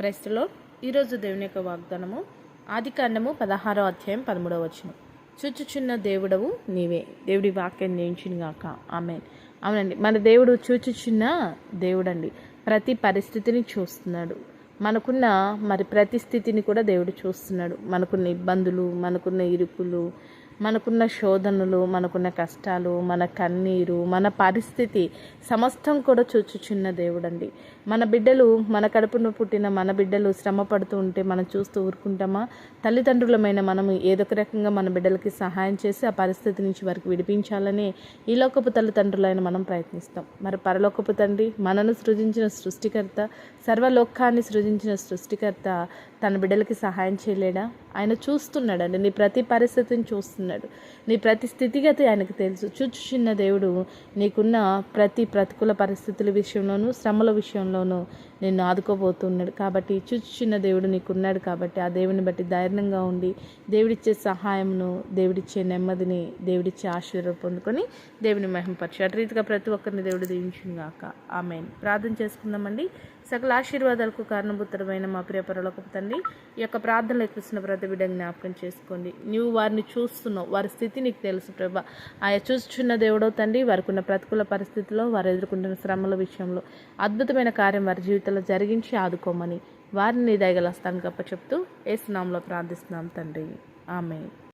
క్రైస్తలో ఈరోజు దేవుని యొక్క వాగ్దానము ఆదికాండము 16వ అధ్యాయం 13వ వచనం. చూచుచున్న దేవుడవు నీవే. దేవుడి వాక్యం నియించునుగాక. ఆమేన్. అవునండి, మన దేవుడు చూచుచున్న దేవుడండి. ప్రతి పరిస్థితిని చూస్తున్నాడు. మనకున్న ప్రతి స్థితిని కూడా దేవుడు చూస్తున్నాడు. మనకున్న ఇబ్బందులు, మనకున్న ఇరుకులు, మనకున్న శోధనలు, మనకున్న కష్టాలు, మన కన్నీరు, మన పరిస్థితి సమస్తం కూడా చూచుచున్న దేవుడండి. మన బిడ్డలు, మన కడుపున పుట్టిన మన బిడ్డలు శ్రమ పడుతూ ఉంటే మనం చూస్తూ ఊరుకుంటామా? తల్లిదండ్రులమైన మనము ఏదో ఒక రకంగా మన బిడ్డలకి సహాయం చేసి ఆ పరిస్థితి నుంచి వారికి విడిపించాలని ఈ లోకపు తల్లిదండ్రులైన మనం ప్రయత్నిస్తాం. మరి పరలోకపు తండ్రి, మనను సృజించిన సృష్టికర్త, సర్వలోకాన్ని సృజించిన సృష్టికర్త తన బిడ్డలకి సహాయం చేయలేడా? ఆయన చూస్తున్నాడండి. నీ ప్రతి పరిస్థితిని చూస్తున్నాడు. నీ ప్రతి స్థితిగతి ఆయనకు తెలుసు. చూచుచున్న దేవుడు నీకున్న ప్రతి ప్రతికూల పరిస్థితుల విషయంలోనూ, శ్రమల విషయంలోనూ నిన్ను ఆదుకోబోతున్నాడు. కాబట్టి చూచుచున్న దేవుడు నీకున్నాడు. కాబట్టి ఆ దేవుని బట్టి ధైర్యంగా ఉండి దేవుడిచ్చే సహాయమును, దేవుడిచ్చే నెమ్మదిని, దేవుడిచ్చే ఆశీర్వాదం పొందుకొని దేవుని మహిమపరచు. అటు రీతిగా ప్రతి ఒక్కరిని దేవుడు దీవించుగాక. ఆమేన్. ప్రార్థన చేసుకుందామండి. సకల ఆశీర్వాదాలకు కారణభూతమైన మా ప్రియ పరలోకపు తండ్రి, ఈ యొక్క ప్రార్థనలు ఎక్కిస్తున్న ప్రతి బిడ్డ జ్ఞాపకం చేసుకోండి. నువ్వు వారిని చూస్తున్నావు, వారి స్థితి నీకు తెలుసు ప్రభా. ఆయా చూస్తున్న దేవుడో తండ్రి, వారికి ఉన్న ప్రతికూల పరిస్థితుల్లో, వారు ఎదుర్కొంటున్న శ్రమల విషయంలో అద్భుతమైన కార్యం వారి జీవితంలో జరిగించి ఆదుకోమని వారిని దయగల స్థానికి అప్పచెప్తూ యేసు నామములో ప్రార్థిస్తున్నాం తండ్రి. ఆమేన్.